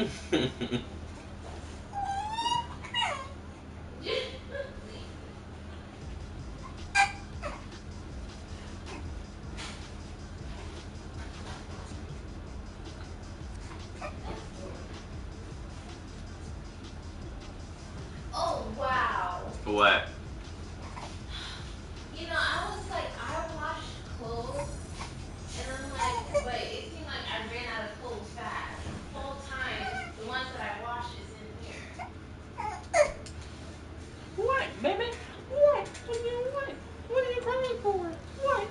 Oh, wow. What? You know, I was like, I washed clothes, and I'm like, but it seemed like I ran out of clothes fast. The whole time, the ones that I washed is in here. What, baby? What? What do you want? What are you crying for? What?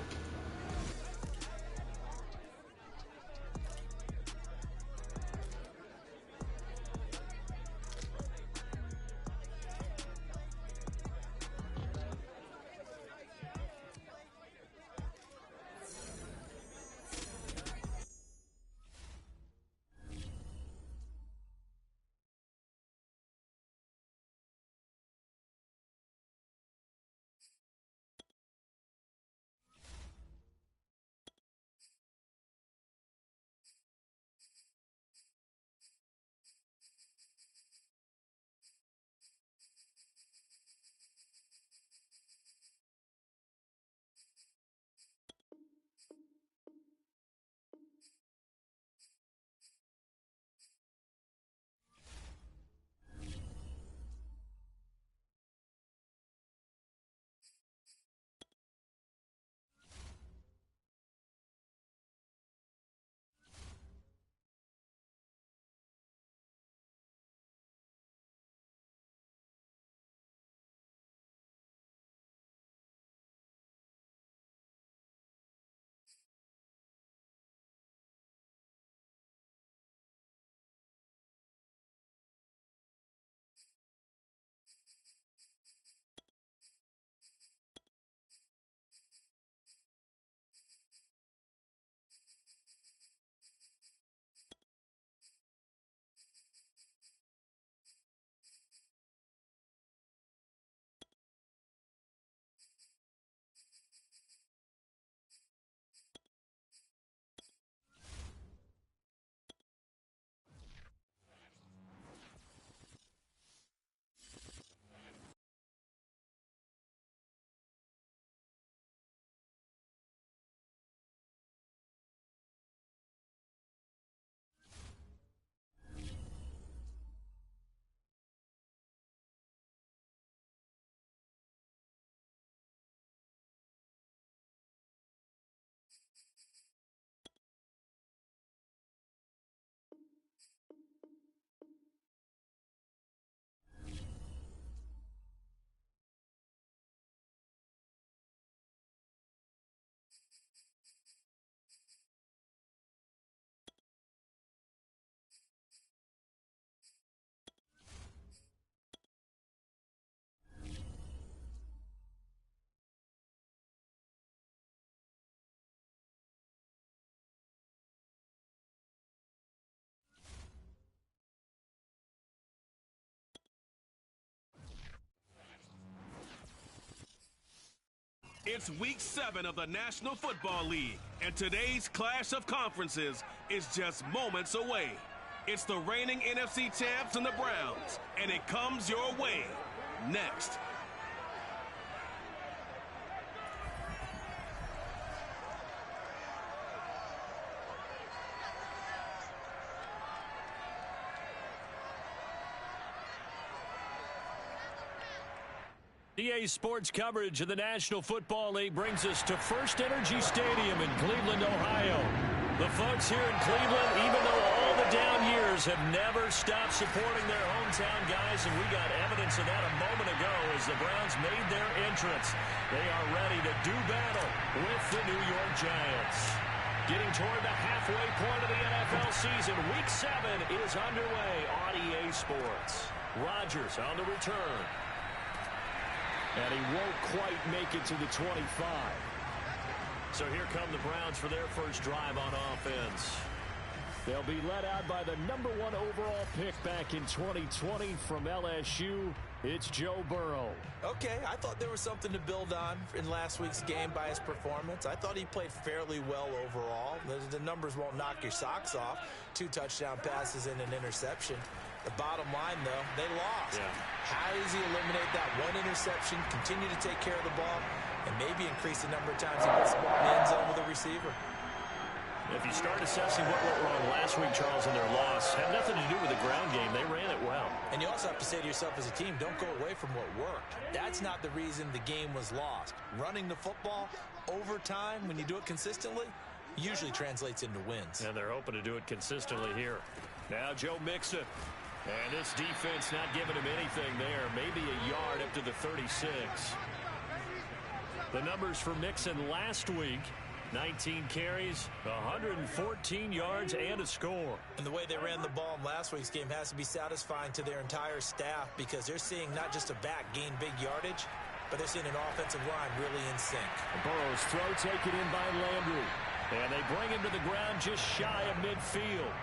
It's week 7 of the National Football League, and today's clash of conferences is just moments away. It's the reigning NFC champs and the Browns, and it comes your way next. EA Sports coverage of the National Football League brings us to First Energy Stadium in Cleveland, Ohio. The folks here in Cleveland, even though all the down years, have never stopped supporting their hometown guys, and we got evidence of that a moment ago as the Browns made their entrance. They are ready to do battle with the New York Giants. Getting toward the halfway point of the NFL season, Week 7 is underway on EA Sports. Rodgers on the return. And he won't quite make it to the 25. So here come the Browns for their first drive on offense. They'll be led out by the #1 overall pick back in 2020 from LSU, It's Joe Burrow. Okay, I thought there was something to build on in last week's game by his performance. I thought he played fairly well overall. The numbers won't knock your socks off. 2 touchdown passes and an interception. The bottom line, though, they lost. Yeah. How does he eliminate that 1 interception, continue to take care of the ball, and maybe increase the number of times he puts the ball in the end zone with a receiver? If you start assessing what went wrong last week, Charles, in their loss, had nothing to do with the ground game. They ran it well. And you also have to say to yourself as a team, don't go away from what worked. That's not the reason the game was lost. Running the football over time, when you do it consistently, usually translates into wins. And they're hoping to do it consistently here. Now Joe Mixon. And this defense not giving him anything there. Maybe a yard up to the 36. The numbers for Mixon last week: 19 carries, 114 yards, and a score. And the way they ran the ball in last week's game has to be satisfying to their entire staff, because they're seeing not just a back gain big yardage, but they're seeing an offensive line really in sync. Burrow's throw taken in by Landry. And they bring him to the ground just shy of midfield.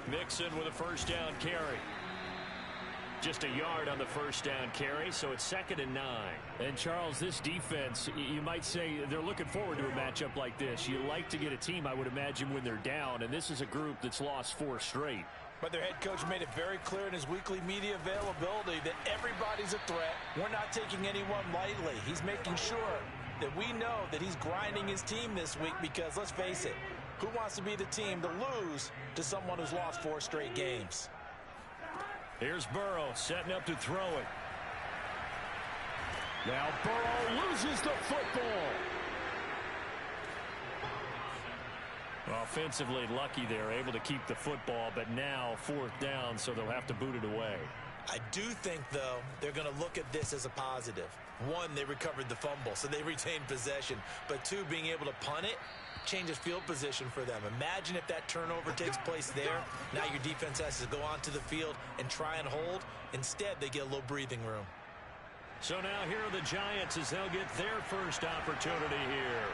Mixon with a first down carry. Just a yard on the first down carry, so it's 2nd and 9. And, Charles, this defense, you might say they're looking forward to a matchup like this. You like to get a team, I would imagine, when they're down, and this is a group that's lost 4 straight. But their head coach made it very clear in his weekly media availability that everybody's a threat. We're not taking anyone lightly. He's making sure that we know that he's grinding his team this week, because, let's face it, who wants to be the team to lose to someone who's lost 4 straight games? Here's Burrow setting up to throw it. Now Burrow loses the football. Offensively lucky there, able to keep the football, but now 4th down, so they'll have to boot it away. I do think, though, they're going to look at this as a positive. 1, they recovered the fumble, so they retained possession. But 2, being able to punt it changes field position for them. Imagine if that turnover takes place there. Now your defense has to go onto the field and try and hold. Instead, they get a little breathing room. So now here are the Giants as they'll get their first opportunity here.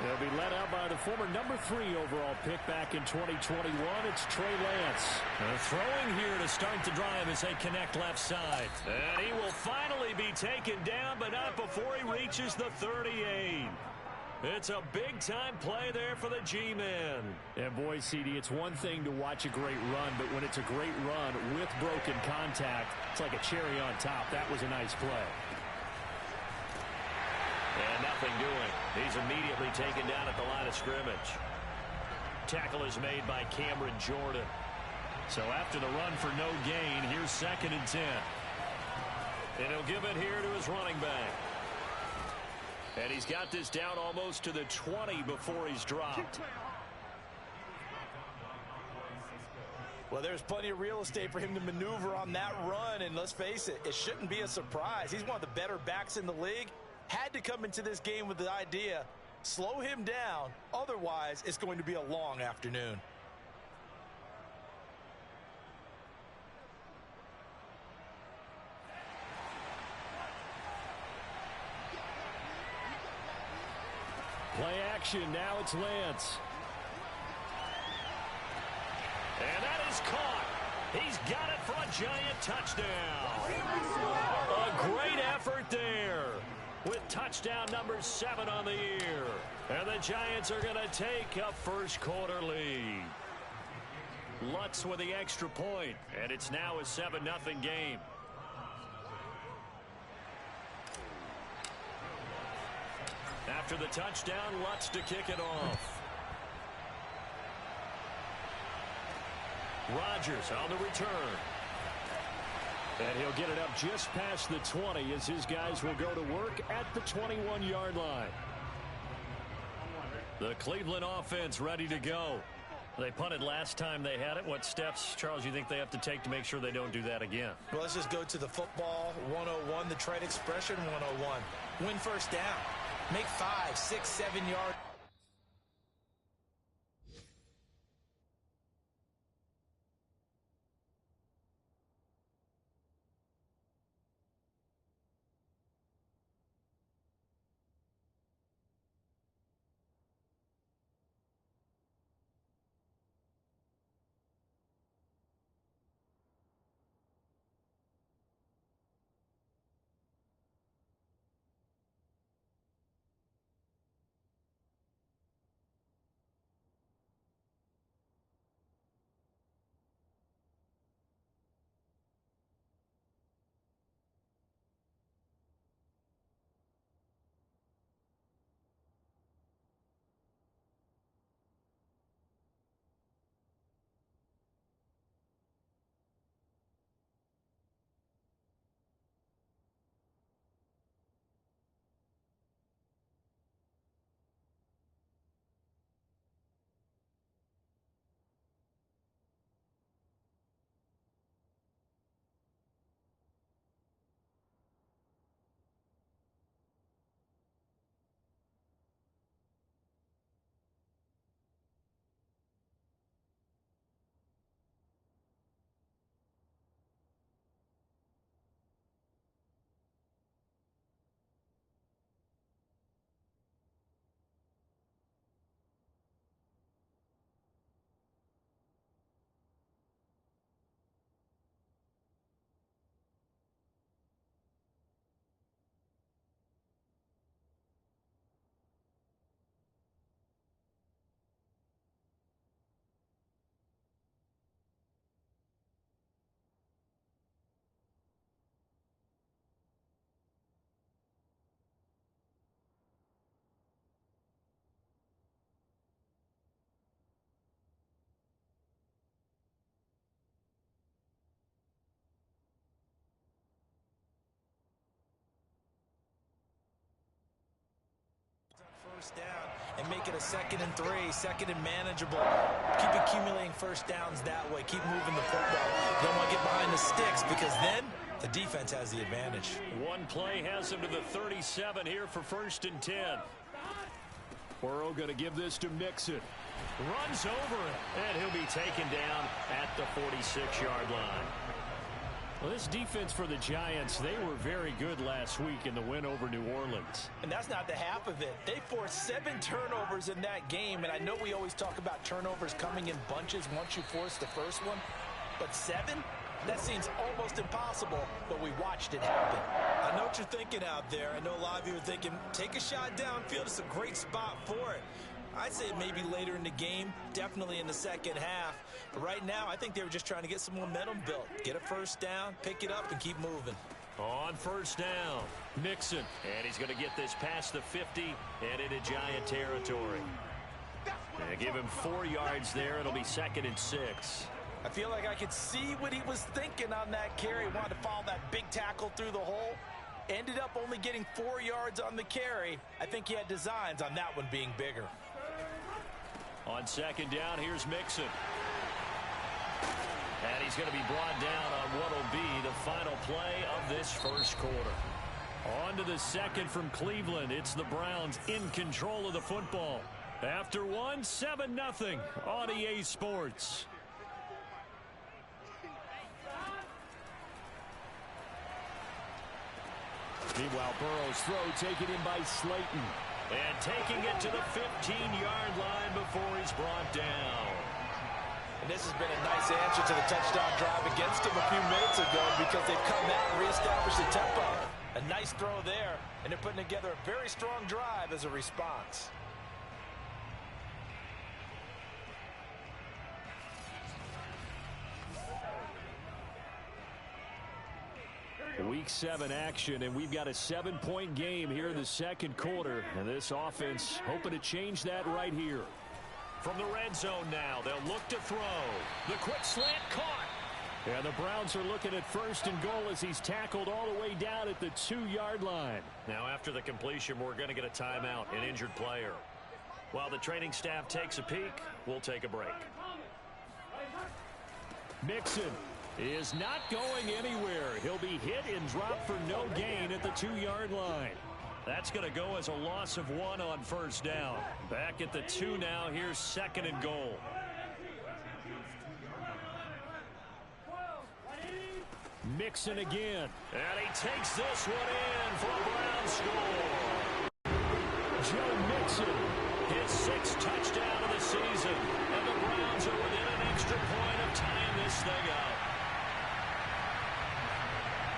They'll be led out by the former number 3 overall pick back in 2021. It's Trey Lance. Throwing here to start the drive as they connect left side. And he will finally be taken down, but not before he reaches the 38. It's a big-time play there for the G-Men. And, boy, CD, it's one thing to watch a great run, but when it's a great run with broken contact, it's like a cherry on top. That was a nice play. And nothing doing. He's immediately taken down at the line of scrimmage. Tackle is made by Cameron Jordan. So after the run for no gain, here's 2nd and 10. And he'll give it here to his running back. And he's got this down almost to the 20 before he's dropped. Well, there's plenty of real estate for him to maneuver on that run, and let's face it, it shouldn't be a surprise. He's one of the better backs in the league. Had to come into this game with the idea, slow him down, otherwise it's going to be a long afternoon. Play action, now it's Lance. And that is caught. He's got it for a giant touchdown. A great effort there with touchdown number 7 on the year. And the Giants are going to take a first quarter lead. Lutz with the extra point, and it's now a 7-0 game. After the touchdown, Lutz to kick it off. Rodgers on the return. And he'll get it up just past the 20 as his guys will go to work at the 21-yard line. The Cleveland offense ready to go. They punted last time they had it. What steps, Charles, you think they have to take to make sure they don't do that again? Well, let's just go to the football 101, the trade expression 101. Win first down. Make 5, 6, 7 yards. first down and make it a 2nd and 3, 2nd and manageable. Keep accumulating first downs that way. Keep moving the football. You don't want to get behind the sticks because then the defense has the advantage. One play has him to the 37 here for 1st and 10. Burrow going to give this to Mixon. Runs over it, and he'll be taken down at the 46-yard line. Well, this defense for the Giants, they were very good last week in the win over New Orleans. And that's not the half of it. They forced 7 turnovers in that game, and I know we always talk about turnovers coming in bunches once you force the first one, but 7? That seems almost impossible, but we watched it happen. I know what you're thinking out there. I know a lot of you are thinking, take a shot downfield. It's a great spot for it. I'd say maybe later in the game, definitely in the second half. But right now, I think they were just trying to get some momentum built. Get a first down, pick it up, and keep moving. On first down, Mixon. And he's going to get this past the 50 and into Giant territory. And give him 4 yards there. It'll be 2nd and 6. I feel like I could see what he was thinking on that carry. Wanted to follow that big tackle through the hole. Ended up only getting 4 yards on the carry. I think he had designs on that one being bigger. On 2nd down, here's Mixon. And he's going to be brought down on what will be the final play of this first quarter. On to the 2nd from Cleveland. It's the Browns in control of the football. After 7-0 on EA Sports. Meanwhile, Burrow's throw taken in by Slayton. And taking it to the 15-yard line before he's brought down. And this has been a nice answer to the touchdown drive against him a few minutes ago because they've come back and reestablished the tempo. A nice throw there, and they're putting together a very strong drive as a response. Week 7 action, and we've got a 7-point game here in the second quarter. And this offense hoping to change that right here. From the red zone now, they'll look to throw. The quick slant caught. And the Browns are looking at 1st and goal as he's tackled all the way down at the 2-yard line. Now after the completion, we're going to get a timeout, an injured player. While the training staff takes a peek, we'll take a break. Mixon is not going anywhere. He'll be hit and dropped for no gain at the 2-yard line. That's going to go as a loss of 1 on 1st down. Back at the 2 now. Here's 2nd and goal. Mixon again. And he takes this one in for a Brown score. Joe Mixon, his 6th touchdown of the season. And the Browns are within an extra point of tying this thing up.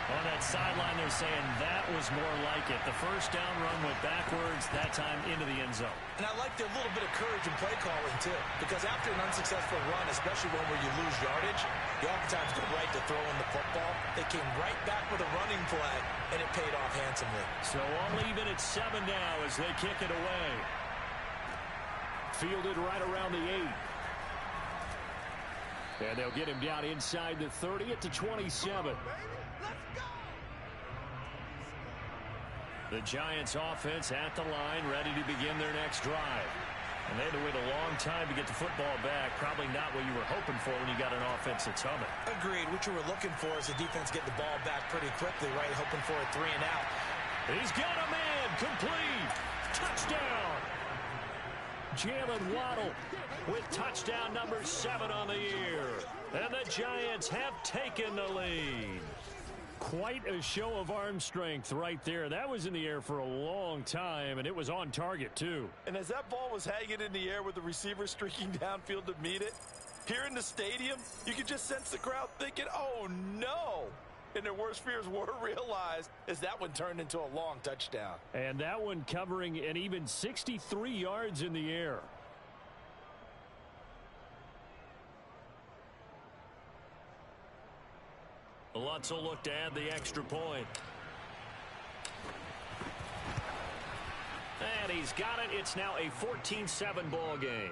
On that sideline, they're saying that was more like it. The first down run went backwards, that time into the end zone. And I like their little bit of courage in play calling, too. Because after an unsuccessful run, especially one where you lose yardage, you oftentimes go right to throwing the football. They came right back with a running play, and it paid off handsomely. So all even at 7 now as they kick it away. Fielded right around the 8. And they'll get him down inside the 30 at the 27. The Giants offense at the line, ready to begin their next drive. And they had to wait a long time to get the football back. Probably not what you were hoping for when you got an offense that's humming. Agreed. What you were looking for is the defense get the ball back pretty quickly, right? Hoping for a 3 and out. He's got a man. Complete. Touchdown. Jalen Waddle with touchdown number 7 on the year. And the Giants have taken the lead. Quite a show of arm strength right there. That was in the air for a long time, and it was on target, too. And as that ball was hanging in the air with the receiver streaking downfield to meet it, here in the stadium, you could just sense the crowd thinking, oh, no. And their worst fears were realized as that one turned into a long touchdown. And that one covering an even 63 yards in the air. Lutz will look to add the extra point. And he's got it. It's now a 14-7 ball game.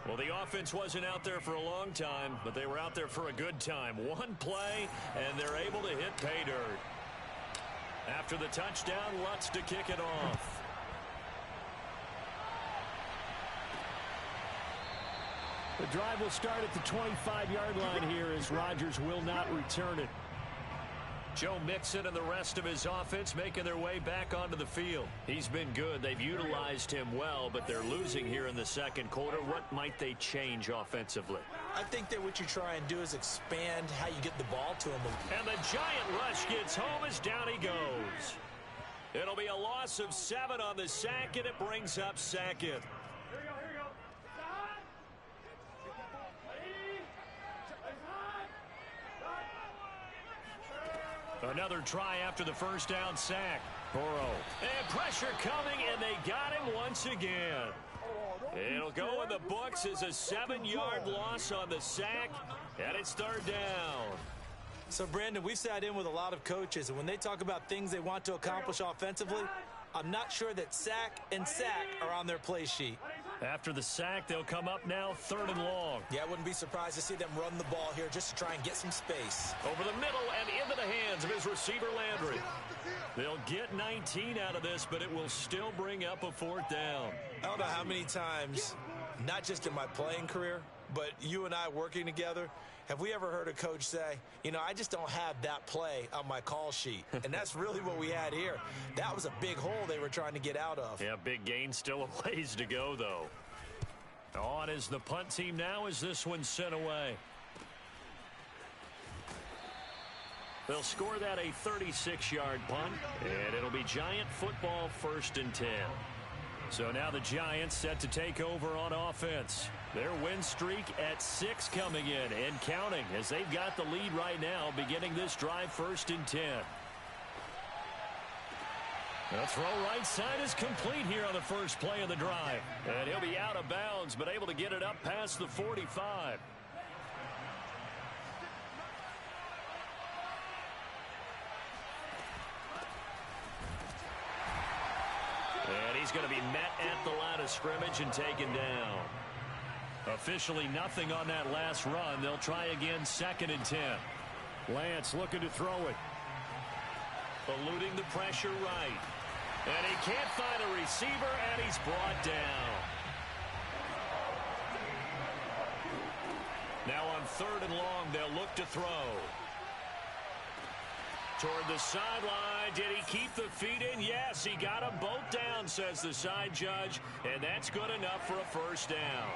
Well, the offense wasn't out there for a long time, but they were out there for a good time. One play, and they're able to hit pay dirt. After the touchdown, Lutz to kick it off. The drive will start at the 25-yard line here as Rodgers will not return it. Joe Mixon and the rest of his offense making their way back onto the field. He's been good. They've utilized him well, but they're losing here in the second quarter. What might they change offensively? I think that what you try and do is expand how you get the ball to him. And the giant rush gets home as down he goes. It'll be a loss of 7 on the sack, and it brings up second. Another try after the first down sack. Burrow. And pressure coming, and they got him once again. It'll go in the books as a 7-yard loss on the sack, and it's third down. So, Brandon, we've sat in with a lot of coaches, and when they talk about things they want to accomplish offensively, I'm not sure that sack and sack are on their play sheet. After the sack, they'll come up now 3rd and long. Yeah, I wouldn't be surprised to see them run the ball here just to try and get some space. Over the middle and into the hands of his receiver, Landry. They'll get 19 out of this, but it will still bring up a 4th down. I don't know how many times, not just in my playing career, but you and I working together, have we ever heard a coach say, you know, I just don't have that play on my call sheet? And that's really what we had here. That was a big hole they were trying to get out of. Yeah, big gain, still a ways to go, though. On is the punt team now as this one's sent away. They'll score that a 36-yard punt, and it'll be Giant football 1st and 10. So now the Giants set to take over on offense. Their win streak at 6 coming in and counting as they've got the lead right now beginning this drive 1st and 10. The throw right side is complete here on the first play of the drive. And he'll be out of bounds but able to get it up past the 45. And he's going to be met at the line of scrimmage and taken down. Officially nothing on that last run. They'll try again 2nd and 10. Lance looking to throw it. Eluding the pressure right. And he can't find a receiver, and he's brought down. Now on 3rd and long, they'll look to throw. Toward the sideline. Did he keep the feet in? Yes, he got them both down, says the side judge, and that's good enough for a 1st down.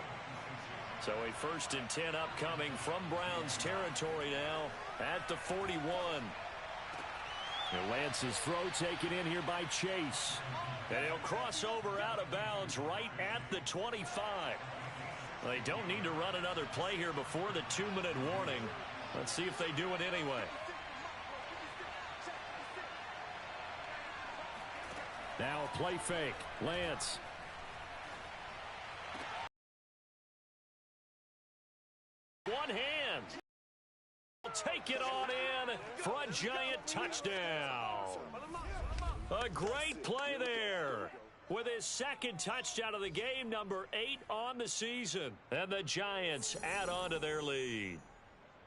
So a 1st and 10 upcoming from Browns territory now at the 41. And Lance's throw taken in here by Chase. And he'll cross over out of bounds right at the 25. They don't need to run another play here before the 2-minute warning. Let's see if they do it anyway. Now a play fake. Lance. One hand. Take it on in for a Giant touchdown. A great play there with his 2nd touchdown of the game, number 8 on the season. And the Giants add on to their lead.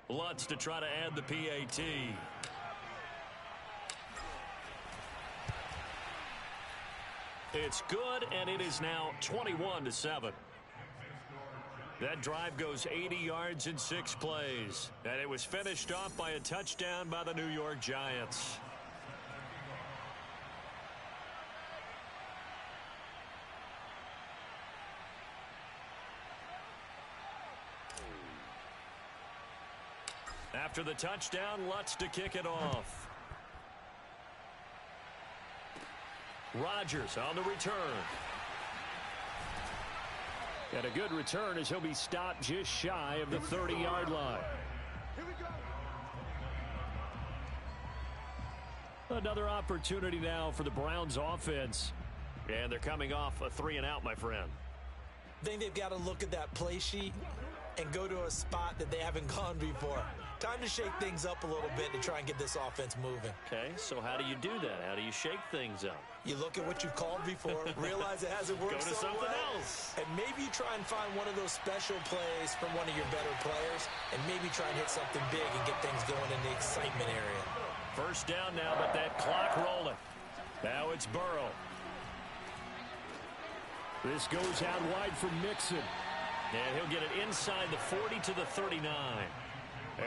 Lutz to try to add the PAT. It's good, and it is now 21-7. That drive goes 80 yards in 6 plays. And it was finished off by a touchdown by the New York Giants. After the touchdown, Lutz to kick it off. Rodgers on the return. And a good return as he'll be stopped just shy of the 30-yard line. Another opportunity now for the Browns offense. And they're coming off a 3-and-out, my friend. I think they've got to look at that play sheet and go to a spot that they haven't gone before. Time to shake things up a little bit to try and get this offense moving. Okay, so how do you do that? How do you shake things up? You look at what you've called before, realize it hasn't worked Go to so something well, else. and maybe you try and find one of those special plays from one of your better players, and maybe try and hit something big and get things going in the excitement area. 1st down now, but that clock rolling. Now it's Burrow. This goes out wide for Mixon. And he'll get it inside the 40 to the 39.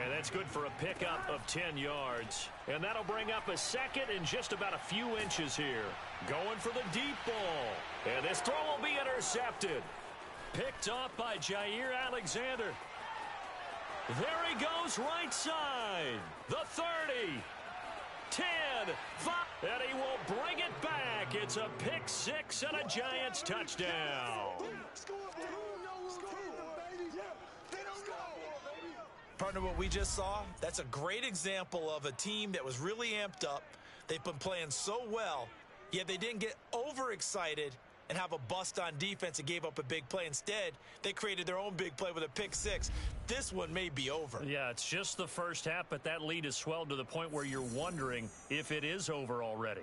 And that's good for a pickup of 10 yards. And that'll bring up a second and just about a few inches here. Going for the deep ball. And this throw will be intercepted. Picked off by Jair Alexander. There he goes right side. The 30. 10, 5, and he will bring it back. It's a pick six and a Giants touchdown. Partner, what we just saw, that's a great example of a team that was really amped up. They've been playing so well, yet they didn't get overexcited and have a bust on defense and gave up a big play. Instead, they created their own big play with a pick six. This one may be over. Yeah, it's just the first half, but that lead has swelled to the point where you're wondering if it is over already.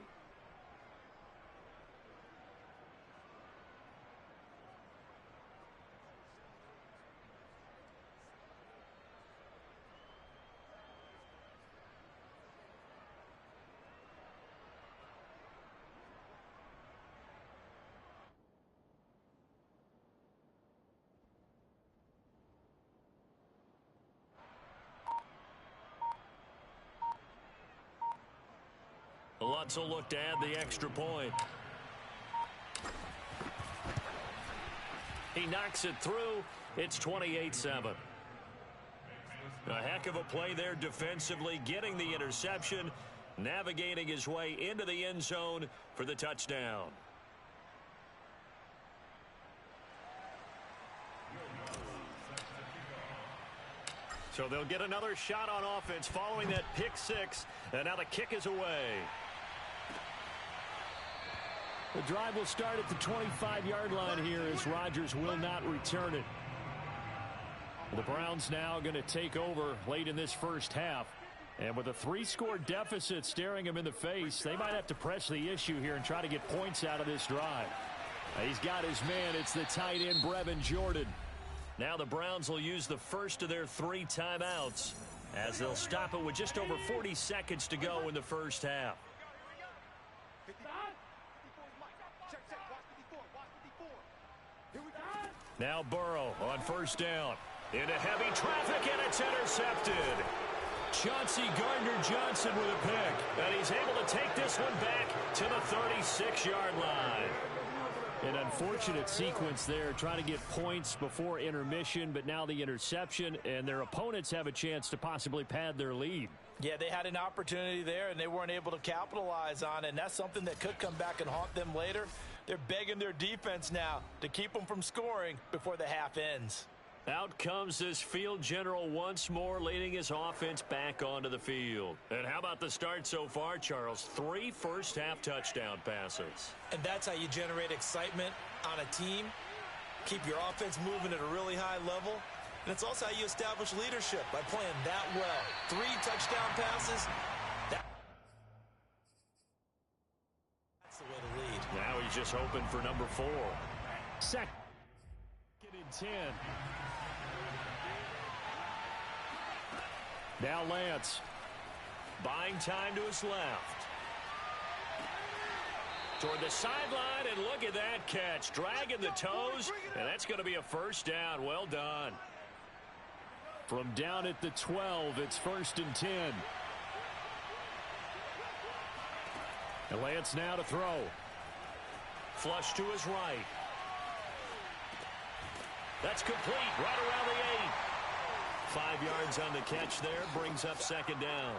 Lutz will look to add the extra point. He knocks it through. It's 28-7. A heck of a play there defensively, getting the interception, navigating his way into the end zone for the touchdown. So they'll get another shot on offense following that pick six, and now the kick is away. The drive will start at the 25-yard line here as Rodgers will not return it. The Browns now going to take over late in this first half. And with a 3-score deficit staring him in the face, they might have to press the issue here and try to get points out of this drive. He's got his man. It's the tight end, Brevin Jordan. Now the Browns will use the first of their 3 timeouts as they'll stop it with just over 40 seconds to go in the first half. Now Burrow on first down. Into heavy traffic, and it's intercepted. Chauncey Gardner-Johnson with a pick. And he's able to take this one back to the 36-yard line. An unfortunate sequence there, trying to get points before intermission, but now the interception, and their opponents have a chance to possibly pad their lead. Yeah, they had an opportunity there, and they weren't able to capitalize on it, and that's something that could come back and haunt them later. They're begging their defense now to keep them from scoring before the half ends. Out comes this field general once more, leading his offense back onto the field. And how about the start so far, Charles? 3 first-half touchdown passes. And that's how you generate excitement on a team. Keep your offense moving at a really high level. And it's also how you establish leadership, by playing that well. 3 touchdown passes. That's the way to lead. Now he's just hoping for number 4. Second and 10. Now Lance. Buying time to his left. Toward the sideline, and look at that catch. Dragging the toes, and that's going to be a first down. Well done. From down at the 12, it's 1st and 10. And Lance now to throw. Flush to his right. That's complete right around the 8. 5 yards on the catch there, brings up second down.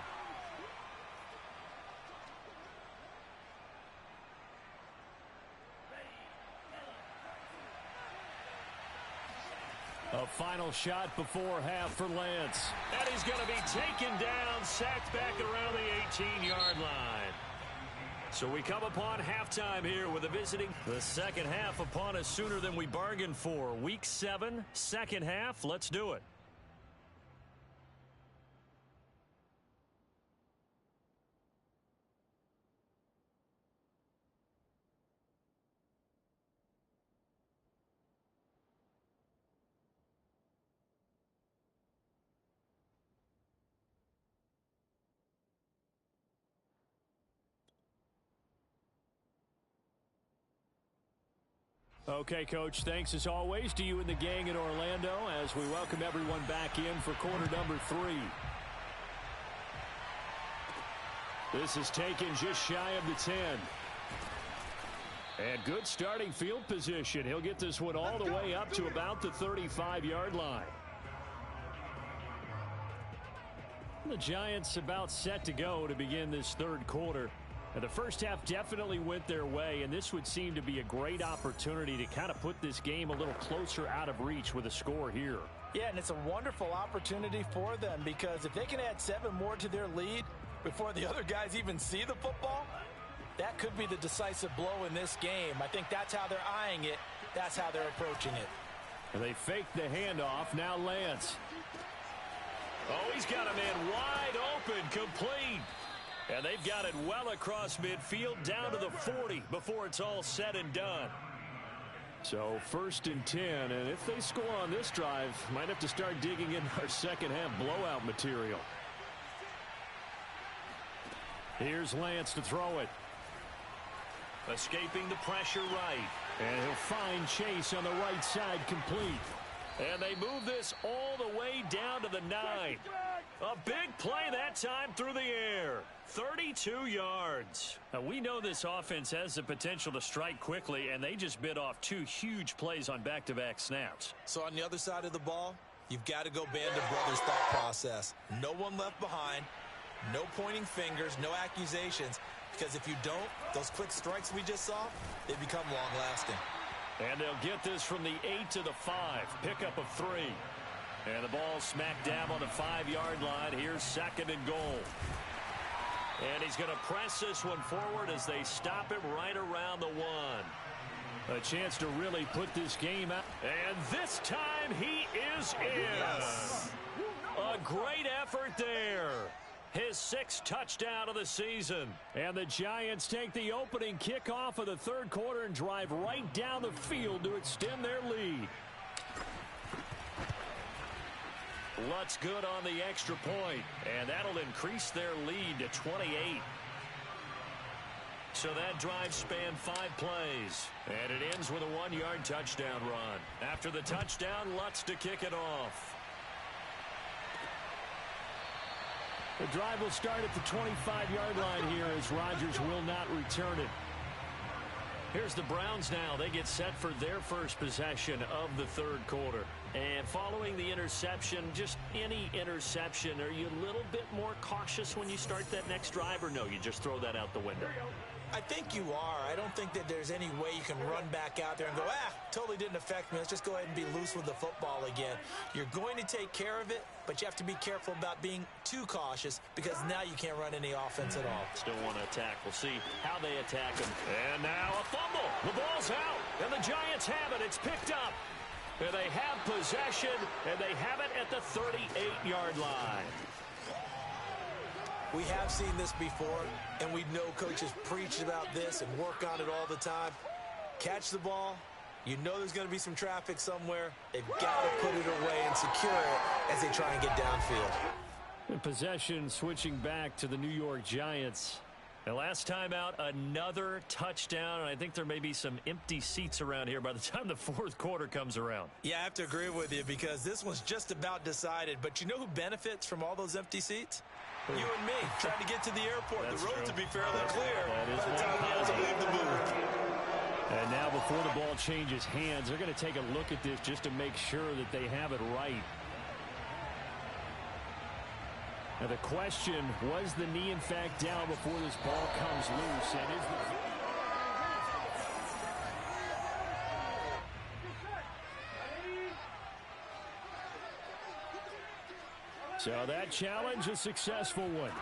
A final shot before half for Lance. And he's going to be taken down, sacked back around the 18-yard line. So we come upon halftime here with a visiting. The second half upon us sooner than we bargained for. Week 7, second half. Let's do it. Okay, Coach, thanks as always to you and the gang in Orlando as we welcome everyone back in for quarter number 3. This is taken just shy of the 10. And good starting field position. He'll get this one all the way up to about the 35-yard line. The Giants about set to go to begin this third quarter. And the first half definitely went their way, and this would seem to be a great opportunity to kind of put this game a little closer out of reach with a score here. Yeah, and it's a wonderful opportunity for them because if they can add 7 more to their lead before the other guys even see the football, that could be the decisive blow in this game. I think that's how they're eyeing it. That's how they're approaching it. And they fake the handoff. Now Lance. Oh, he's got a man wide open, complete. And they've got it well across midfield down to the 40 before it's all said and done. So 1st and 10, and if they score on this drive, might have to start digging in our second half blowout material. Here's Lance to throw it. Escaping the pressure right. And he'll find Chase on the right side complete. And they move this all the way down to the 9. A big play that time through the air. 32 yards. Now, we know this offense has the potential to strike quickly, and they just bit off 2 huge plays on back-to-back snaps. So on the other side of the ball, you've got to go band of brothers thought process. No one left behind. No pointing fingers. No accusations. Because if you don't, those quick strikes we just saw, they become long-lasting. And they'll get this from the 8 to the 5. Pickup of 3. And the ball smack dab on the 5-yard line. Here's 2nd and goal. And he's going to press this one forward as they stop him right around the 1. A chance to really put this game out. And this time he is in. Yes. A great effort there. His 6th touchdown of the season. And the Giants take the opening kickoff of the third quarter and drive right down the field to extend their lead. Lutz good on the extra point, and that'll increase their lead to 28. So that drive spanned 5 plays, and it ends with a 1-yard touchdown run. After the touchdown, Lutz to kick it off. The drive will start at the 25-yard line here as Rodgers will not return it. Here's the Browns now. They get set for their first possession of the third quarter. And following the interception, just any interception, are you a little bit more cautious when you start that next drive, or no, you just throw that out the window? I think you are. I don't think that there's any way you can run back out there and go, totally didn't affect me. Let's just go ahead and be loose with the football again. You're going to take care of it, but you have to be careful about being too cautious because now you can't run any offense at all. Still want to attack. We'll see how they attack him. And now a fumble. The ball's out, and the Giants have it. It's picked up. And they have possession, and they have it at the 38-yard line. We have seen this before, and we know coaches preach about this and work on it all the time. Catch the ball. You know there's going to be some traffic somewhere. They've got to put it away and secure it as they try and get downfield. And possession switching back to the New York Giants. The last time out, another touchdown, and I think there may be some empty seats around here by the time the fourth quarter comes around. Yeah, I have to agree with you because this one's just about decided. But you know who benefits from all those empty seats? You and me, trying to get to the airport. That's the road true. to be fairly clear That is by the time we have to leave the booth. And now before the ball changes hands, they're going to take a look at this just to make sure that they have it right. Now the question, was the knee in fact down before this ball comes loose? And is the... So that challenge, a successful one.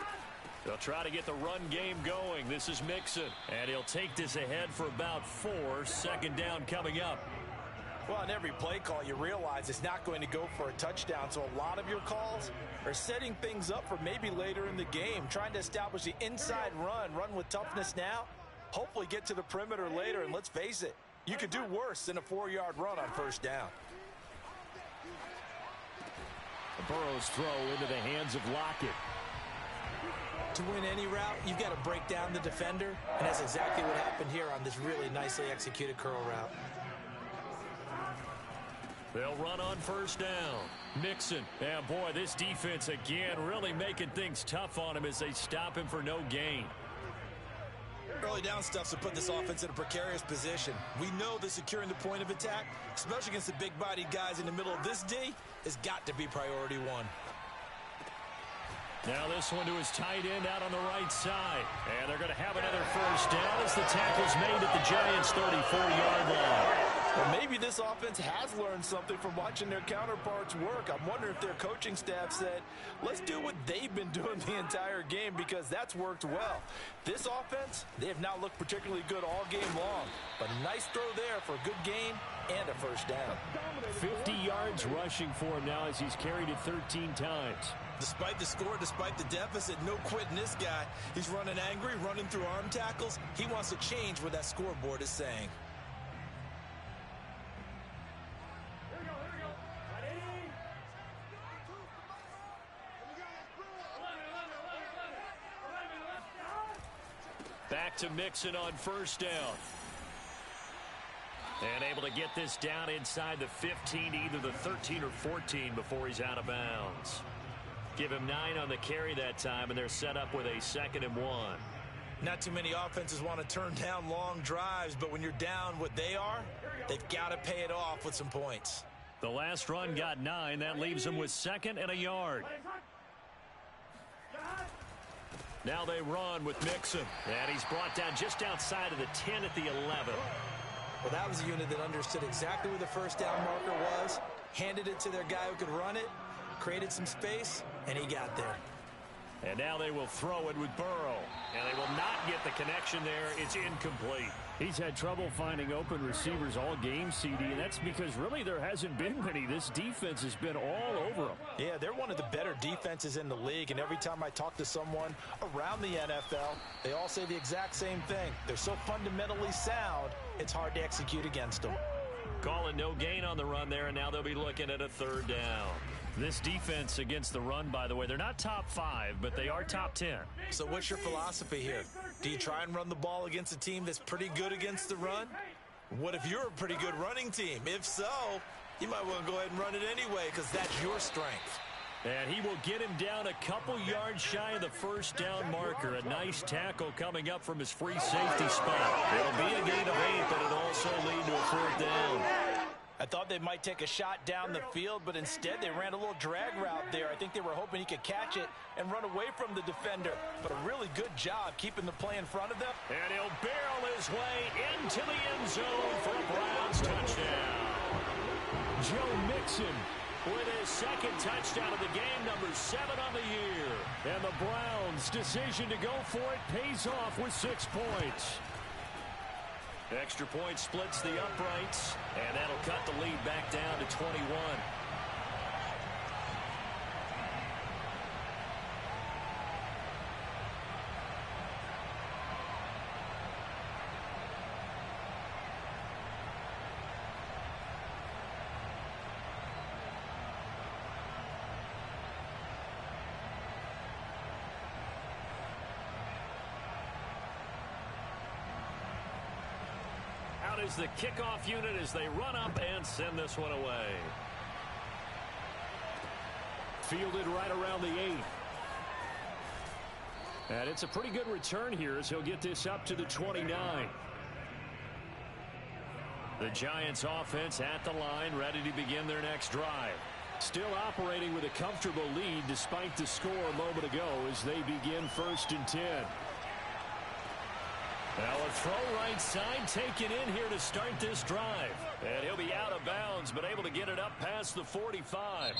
They'll try to get the run game going. This is Mixon, and he'll take this ahead for about 4. 2nd down coming up. Well, on every play call, you realize it's not going to go for a touchdown. So a lot of your calls are setting things up for maybe later in the game, trying to establish the inside run with toughness now, hopefully get to the perimeter later. And let's face it, you could do worse than a 4-yard run on 1st down. Burrow's throw into the hands of Lockett. To win any route, you've got to break down the defender, and that's exactly what happened here on this really nicely executed curl route. They'll run on first down. Mixon. And boy, this defense again really making things tough on him as they stop him for no gain. Early down stuff to put this offense in a precarious position. We know that securing the point of attack, especially against the big-bodied guys in the middle of this D, has got to be priority one. Now this one to his tight end out on the right side. And they're going to have another first down as the tackle's made at the Giants' 34-yard line. Well, maybe this offense has learned something from watching their counterparts work. I'm wondering if their coaching staff said, let's do what they've been doing the entire game, because that's worked well. This offense, they have not looked particularly good all game long. But a nice throw there for a good gain and a first down. 50 yards rushing for him now as he's carried it 13 times. Despite the score, despite the deficit, no quitting this guy. He's running angry, running through arm tackles. He wants to change what that scoreboard is saying. Back to Mixon on first down. And able to get this down inside the 15, either the 13 or 14 before he's out of bounds. Give him 9 on the carry that time, and they're set up with a 2nd and 1. Not too many offenses want to turn down long drives, but when you're down what they are, they've got to pay it off with some points. The last run got 9. That leaves them with 2nd and a yard. Now they run with Mixon. And he's brought down just outside of the 10 at the 11. Well, that was a unit that understood exactly where the first down marker was, handed it to their guy who could run it, created some space, and he got there. And now they will throw it with Burrow. And they will not get the connection there. It's incomplete. He's had trouble finding open receivers all game, CD, and that's because really there hasn't been many. This defense has been all over them. Yeah, they're one of the better defenses in the league, and every time I talk to someone around the NFL, they all say the exact same thing. They're so fundamentally sound, it's hard to execute against them. Calling no gain on the run there, and now they'll be looking at a 3rd down. This defense against the run, by the way, they're not top 5, but they are top 10. So what's your philosophy here? Do you try and run the ball against a team that's pretty good against the run? What if you're a pretty good running team? If so, you might want to go ahead and run it anyway, because that's your strength. And he will get him down a couple yards shy of the first down marker. A nice tackle coming up from his free safety spot. It'll be a gain of 8, but it'll also lead to a 4th down. I thought they might take a shot down the field, but instead they ran a little drag route there. I think they were hoping he could catch it and run away from the defender. But a really good job keeping the play in front of them. And he'll barrel his way into the end zone for a Browns touchdown. Joe Mixon with his 2nd touchdown of the game, number 7 on the year. And the Browns' decision to go for it pays off with 6 points. Extra point splits the uprights, and that'll cut the lead back down to 21. Is the kickoff unit as they run up and send this one away. Fielded right around the 8. And it's a pretty good return here as he'll get this up to the 29. The Giants offense at the line, ready to begin their next drive. Still operating with a comfortable lead despite the score a moment ago as they begin 1st and 10. Now a throw right side taken in here to start this drive. And he'll be out of bounds, but able to get it up past the 45.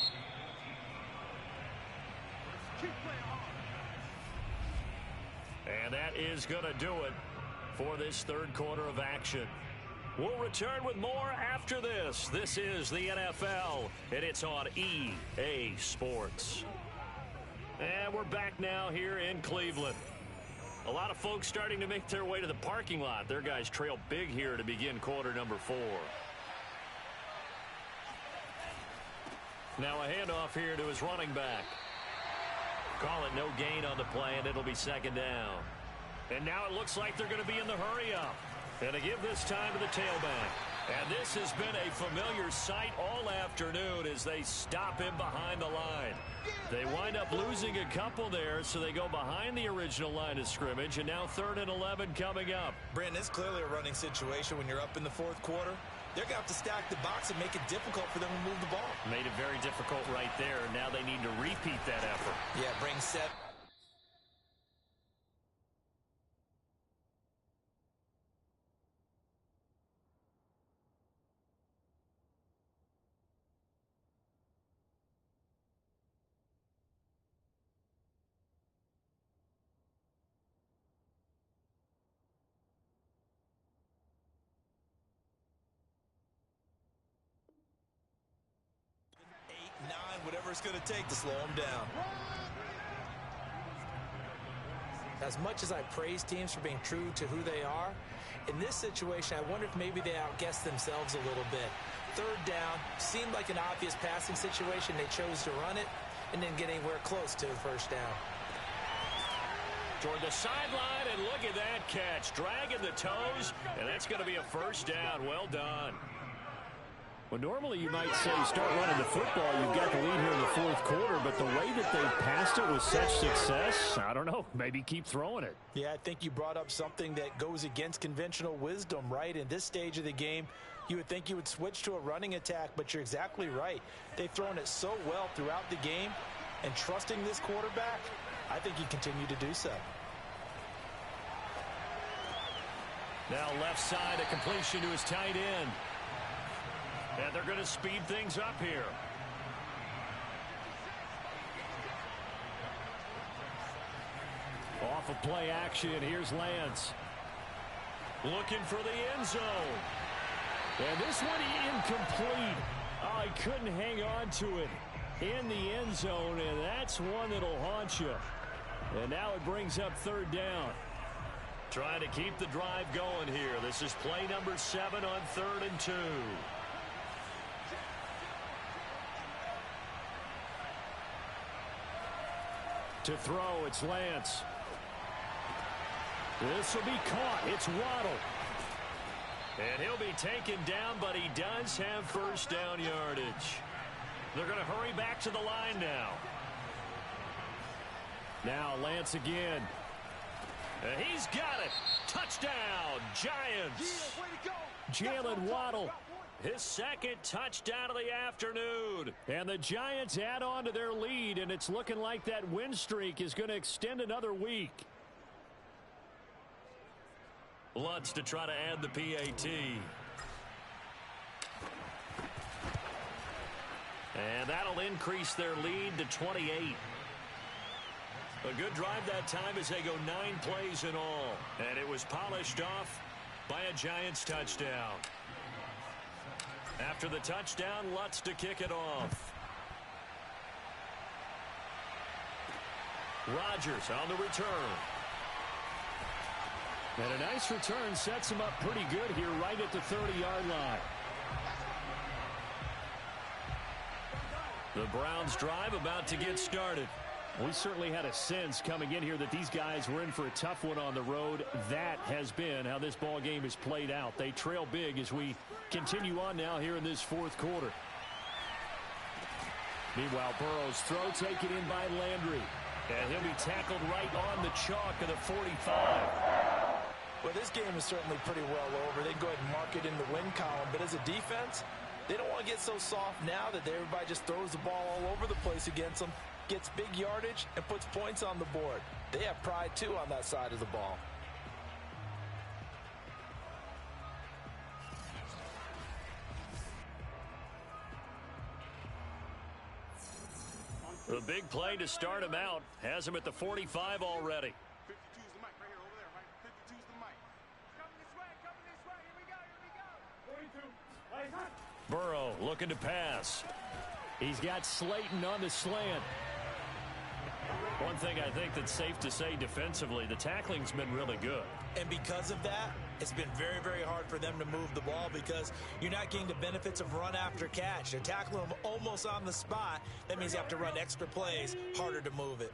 And that is going to do it for this 3rd quarter of action. We'll return with more after this. This is the NFL, and it's on EA Sports. And we're back now here in Cleveland. A lot of folks starting to make their way to the parking lot. Their guys trail big here to begin quarter number 4. Now a handoff here to his running back. Call it no gain on the play, and it'll be 2nd down. And now it looks like they're going to be in the hurry up. And to give this time to the tailback. And this has been a familiar sight all afternoon as they stop him behind the line. They wind up losing a couple there, so they go behind the original line of scrimmage, and now 3rd and 11 coming up. Brandon, it's clearly a running situation when you're up in the 4th quarter. They're going to have to stack the box and make it difficult for them to move the ball. Made it very difficult right there. Now they need to repeat that effort. Yeah, bring 7. Whatever it's going to take to slow them down. As much as I praise teams for being true to who they are, in this situation, I wonder if maybe they outguessed themselves a little bit. 3rd down, seemed like an obvious passing situation. They chose to run it and didn't get anywhere close to the 1st down. Toward the sideline, and look at that catch. Dragging the toes, and that's going to be a 1st down. Well done. Well, normally you might say start running the football. You've got the lead here in the 4th quarter, but the way that they passed it with such success, I don't know, maybe keep throwing it. Yeah, I think you brought up something that goes against conventional wisdom, right? In this stage of the game, you would think you would switch to a running attack, but you're exactly right. They've thrown it so well throughout the game, and trusting this quarterback, I think you continue to do so. Now left side, a completion to his tight end. And they're going to speed things up here. Off of play action, here's Lance. Looking for the end zone. And this one incomplete. Oh, he couldn't hang on to it in the end zone, and that's one that'll haunt you. And now it brings up 3rd down. Trying to keep the drive going here. This is play number 7 on 3rd and 2. To throw, it's Lance. This will be caught. It's Waddle. And he'll be taken down, but he does have 1st down yardage. They're going to hurry back to the line now. Now Lance again. And he's got it. Touchdown, Giants. Jalen Waddle, his 2nd touchdown of the afternoon. And the Giants add on to their lead, and it's looking like that win streak is going to extend another week. Lutz to try to add the PAT. And that'll increase their lead to 28. A good drive that time as they go 9 plays in all. And it was polished off by a Giants touchdown. After the touchdown, Lutz to kick it off. Rodgers on the return. And a nice return sets him up pretty good here right at the 30-yard line. The Browns drive about to get started. We certainly had a sense coming in here that these guys were in for a tough one on the road. That has been how this ball game is played out. They trail big as we continue on now here in this 4th quarter. Meanwhile, Burrow's throw taken in by Landry. And he'll be tackled right on the chalk of the 45. Well, this game is certainly pretty well over. They can go ahead and mark it in the win column. But as a defense, they don't want to get so soft now that everybody just throws the ball all over the place against them, gets big yardage, and puts points on the board. They have pride, too, on that side of the ball. The big play to start him out has him at the 45 already. 52's the mic right here, over there, right? 52's the mic. Coming this way, here we go, 42. Burrow looking to pass. He's got Slayton on the slant. One thing I think that's safe to say defensively, the tackling's been really good. And because of that, it's been very, very hard for them to move the ball because you're not getting the benefits of run after catch. They're tackling them almost on the spot. That means you have to run extra plays, harder to move it.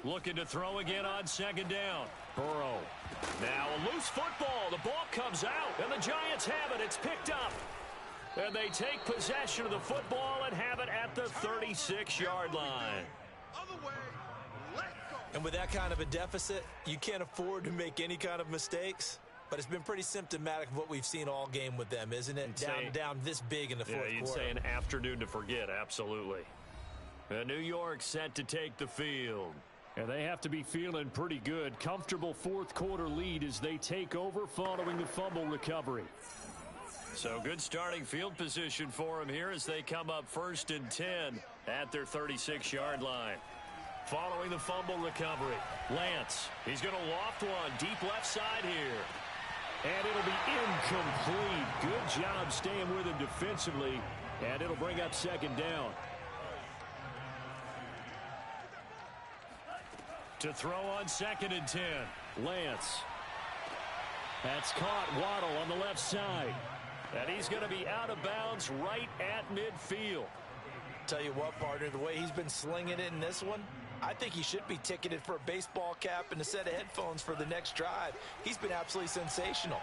Looking to throw again on second down. Burrow. Now a loose football. The ball comes out, and the Giants have it. It's picked up. And they take possession of the football and have it at the 36-yard line. Other way. Let's go. And with that kind of a deficit, you can't afford to make any kind of mistakes. But it's been pretty symptomatic of what we've seen all game with them, isn't it? Down this big in the fourth quarter. Yeah, you'd say an afternoon to forget, absolutely. And New York set to take the field. And they have to be feeling pretty good. Comfortable fourth quarter lead as they take over following the fumble recovery. So good starting field position for them here as they come up 1st and 10 at their 36-yard line. Following the fumble recovery, Lance, he's going to loft one deep left side here. And it'll be incomplete. Good job staying with him defensively. And it'll bring up second down. To throw on 2nd and 10, Lance. That's caught. Waddle on the left side. And he's going to be out of bounds right at midfield. Tell you what, partner, the way he's been slinging it in this one, I think he should be ticketed for a baseball cap and a set of headphones for the next drive. He's been absolutely sensational.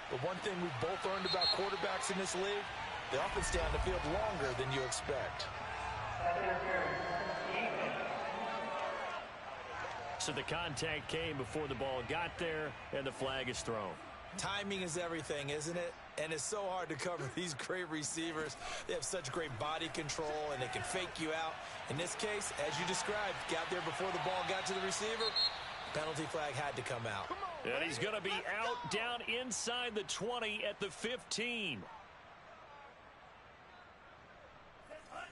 But one thing we've both learned about quarterbacks in this league, they often stay on the field longer than you expect. So the contact came before the ball got there, and the flag is thrown. Timing is everything, isn't it? And it's so hard to cover these great receivers. They have such great body control, and they can fake you out. In this case, as you described, got there before the ball got to the receiver. Penalty flag had to come out. And he's going to be out down inside the 20 at the 15.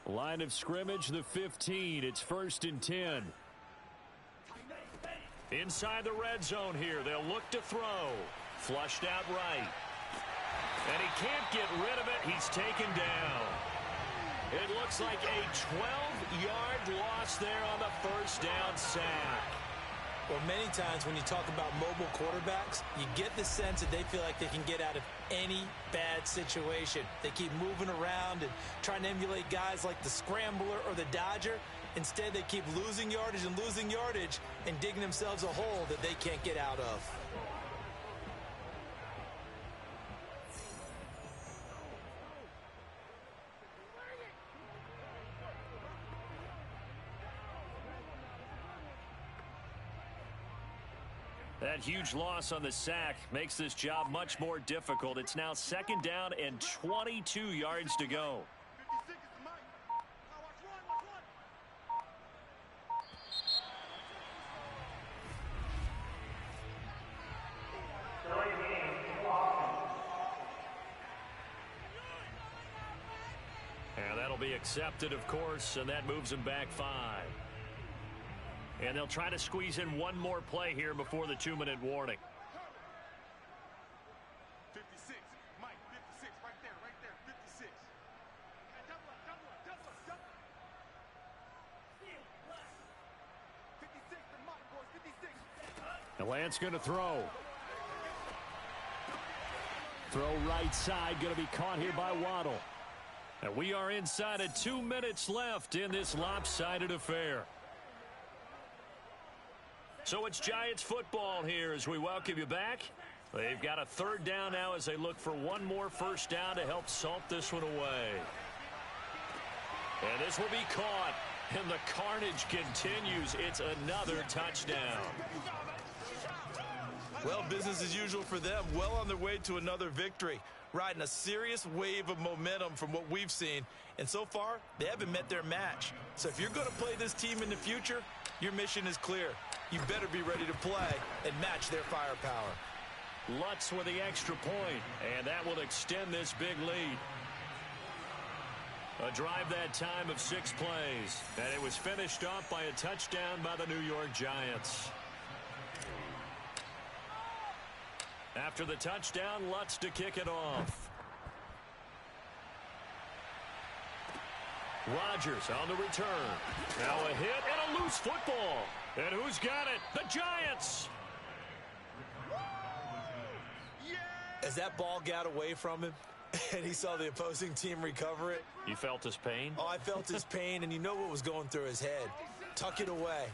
Line of scrimmage, the 15. It's 1st and 10. Inside the red zone here. They'll look to throw. Flushed out right. And he can't get rid of it. He's taken down. It looks like a 12-yard loss there on the first down sack. Well, many times when you talk about mobile quarterbacks, you get the sense that they feel like they can get out of any bad situation. They keep moving around and trying to emulate guys like the Scrambler or the Dodger. Instead, they keep losing yardage and digging themselves a hole that they can't get out of. That huge loss on the sack makes this job much more difficult. It's now 2nd down and 22 yards to go. 56 is the mic. Now watch run. And that'll be accepted, of course, and that moves them back 5. And they'll try to squeeze in one more play here before the 2-minute warning. 56. Mike, 56. Right there. 56. Double up. 56 to Mike, boys. 56. And Lance going to throw. Throw right side. Going to be caught here by Waddle. And we are inside of 2 minutes left in this lopsided affair. So it's Giants football here as we welcome you back. They've got a 3rd down now as they look for one more first down to help salt this one away. And this will be caught. And the carnage continues. It's another touchdown. Well, business as usual for them. Well on their way to another victory. Riding a serious wave of momentum from what we've seen. And so far, they haven't met their match. So if you're going to play this team in the future, your mission is clear. You better be ready to play and match their firepower. Lutz with the extra point, and that will extend this big lead. A drive that time of 6 plays, and it was finished off by a touchdown by the New York Giants. After the touchdown, Lutz to kick it off. Rodgers on the return. Now a hit and a loose football. And who's got it? The Giants! As that ball got away from him and he saw the opposing team recover it. You felt his pain? Oh, I felt his pain, and you know what was going through his head. Tuck it away.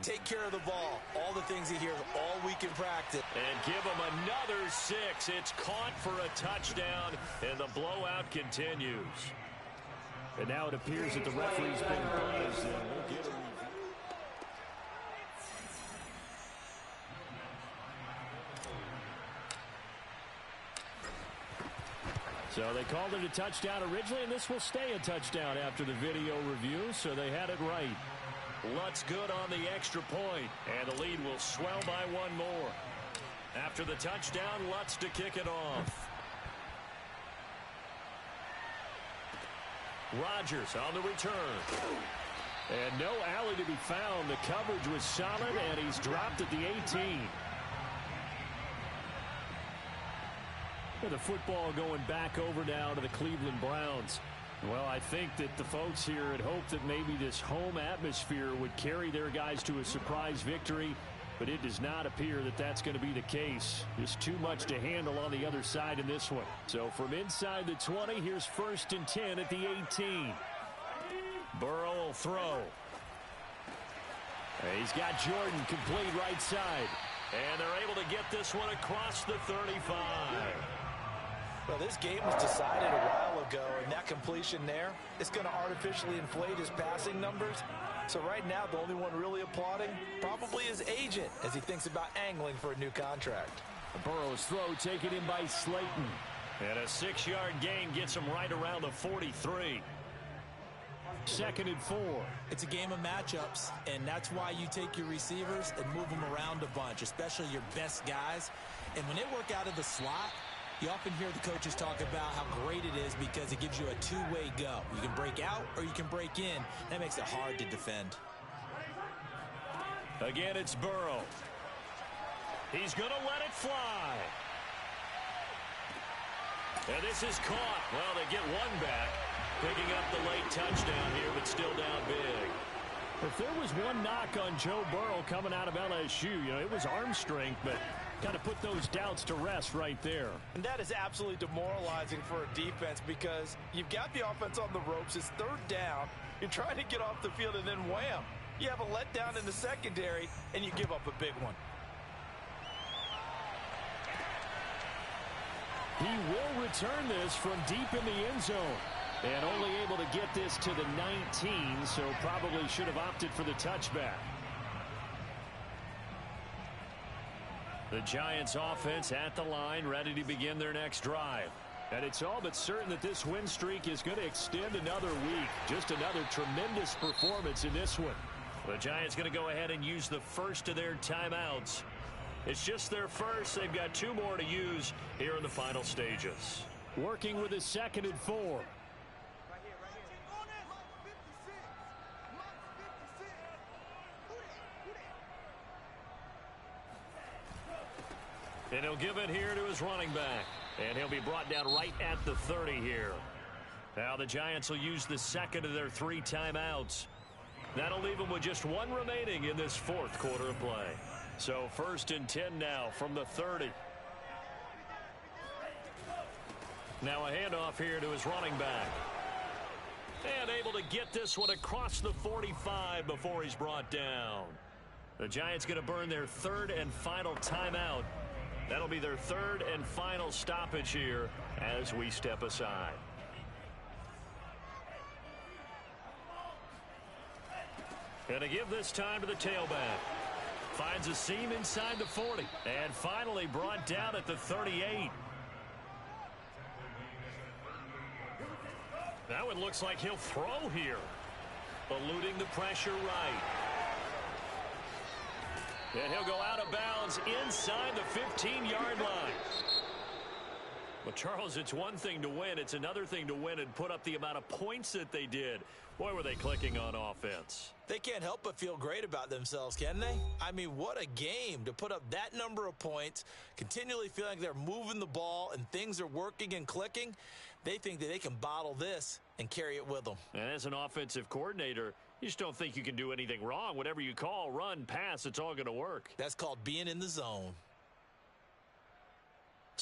Take care of the ball. All the things he hears all week in practice. And give him another 6. It's caught for a touchdown, and the blowout continues. And now it appears that the referee's been buzzed, and we'll get a review. So they called it a touchdown originally, and this will stay a touchdown after the video review, so they had it right. Lutz good on the extra point, and the lead will swell by 1 more. After the touchdown, Lutz to kick it off. Rodgers on the return. And no alley to be found. The coverage was solid, and he's dropped at the 18. The football going back over now to the Cleveland Browns. Well, I think that the folks here had hoped that maybe this home atmosphere would carry their guys to a surprise victory, but it does not appear that that's going to be the case. Just too much to handle on the other side in this one. So from inside the 20, here's 1st and 10 at the 18. Burrow will throw. He's got Jordan complete right side. And they're able to get this one across the 35. Well, this game was decided a while ago, and that completion there is going to artificially inflate his passing numbers. So right now, the only one really applauding probably his agent as he thinks about angling for a new contract. Burrow's throw taken in by Slayton. And a 6-yard gain gets him right around the 43. 2nd and 4. It's a game of matchups, and that's why you take your receivers and move them around a bunch, especially your best guys. And when they work out of the slot, you often hear the coaches talk about how great it is because it gives you a two-way go. You can break out or you can break in. That makes it hard to defend. Again, it's Burrow. He's going to let it fly. And this is caught. Well, they get one back. Picking up the late touchdown here, but still down big. If there was one knock on Joe Burrow coming out of LSU, it was arm strength, but kind of put those doubts to rest right there. And that is absolutely demoralizing for a defense because you've got the offense on the ropes. It's 3rd down. You're trying to get off the field, and then wham, you have a letdown in the secondary, and you give up a big one. He will return this from deep in the end zone. And only able to get this to the 19, so probably should have opted for the touchback. The Giants offense at the line, ready to begin their next drive. And it's all but certain that this win streak is going to extend another week. Just another tremendous performance in this one. The Giants going to go ahead and use the first of their timeouts. It's just their first. They've got 2 more to use here in the final stages. Working with a 2nd and 4. And he'll give it here to his running back. And he'll be brought down right at the 30 here. Now the Giants will use the 2nd of their 3 timeouts. That'll leave them with just 1 remaining in this 4th quarter of play. So 1st and 10 now from the 30. Now a handoff here to his running back. And able to get this one across the 45 before he's brought down. The Giants going to burn their 3rd and final timeout. That'll be their 3rd and final stoppage here as we step aside. And to give this time to the tailback. Finds a seam inside the 40. And finally brought down at the 38. That one looks like he'll throw here. Eluding the pressure right. And he'll go out of bounds inside the 15-yard line. Well, Charles, it's one thing to win. It's another thing to win and put up the amount of points that they did. Boy, were they clicking on offense. They can't help but feel great about themselves, can they? I mean, what a game to put up that number of points, continually feeling like they're moving the ball and things are working and clicking. They think that they can bottle this and carry it with them. And as an offensive coordinator, you just don't think you can do anything wrong. Whatever you call, run, pass, it's all going to work. That's called being in the zone.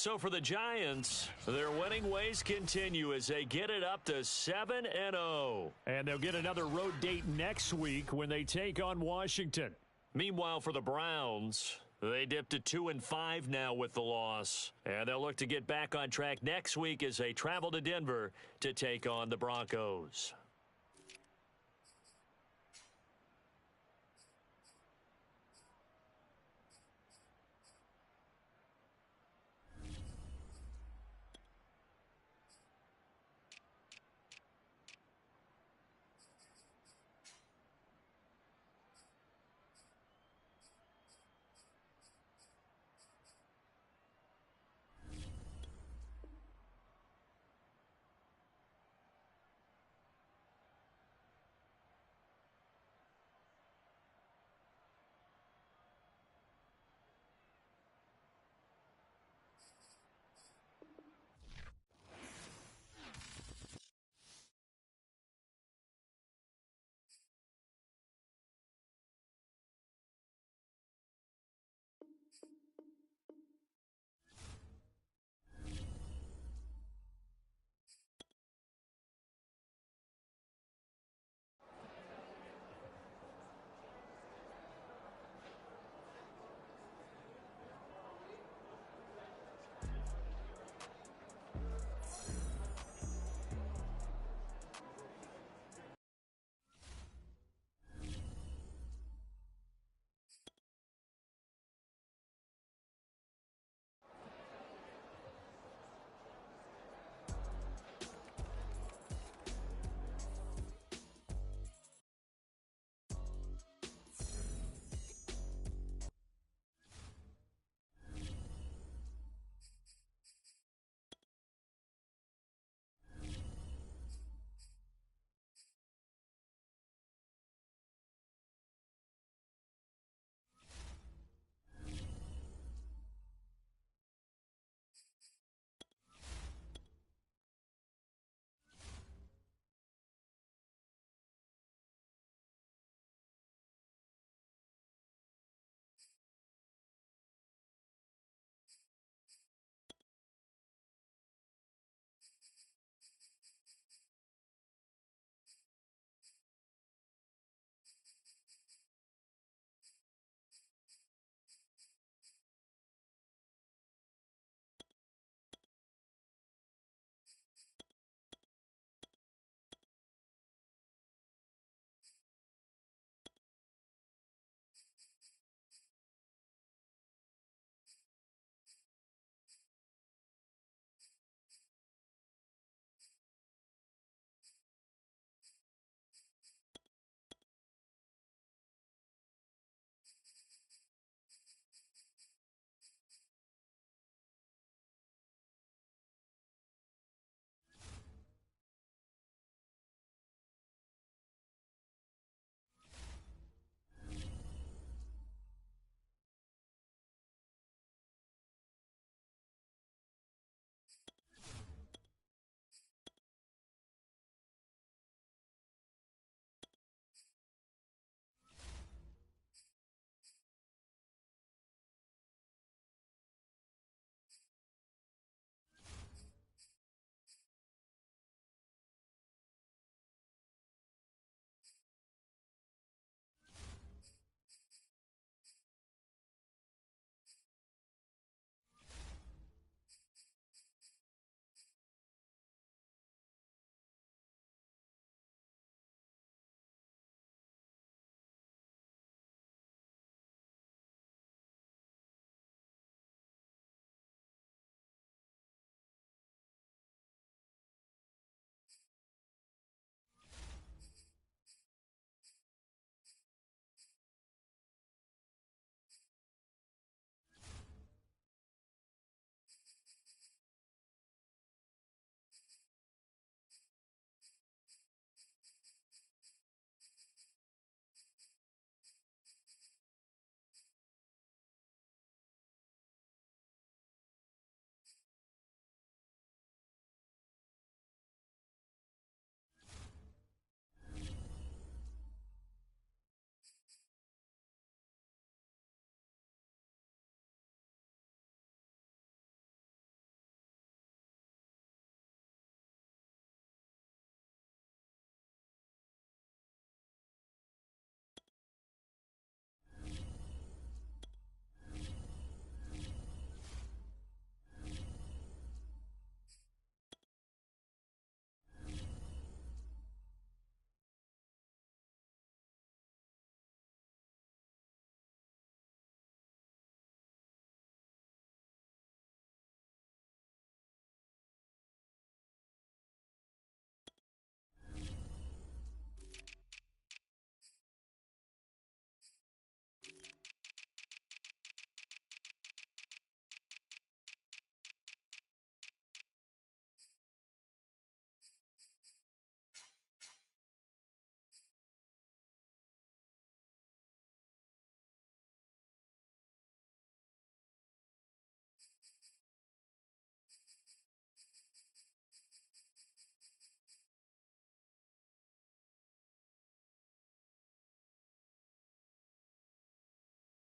So for the Giants, their winning ways continue as they get it up to 7-0. And they'll get another road date next week when they take on Washington. Meanwhile, for the Browns, they dipped to 2-5 now with the loss. And they'll look to get back on track next week as they travel to Denver to take on the Broncos.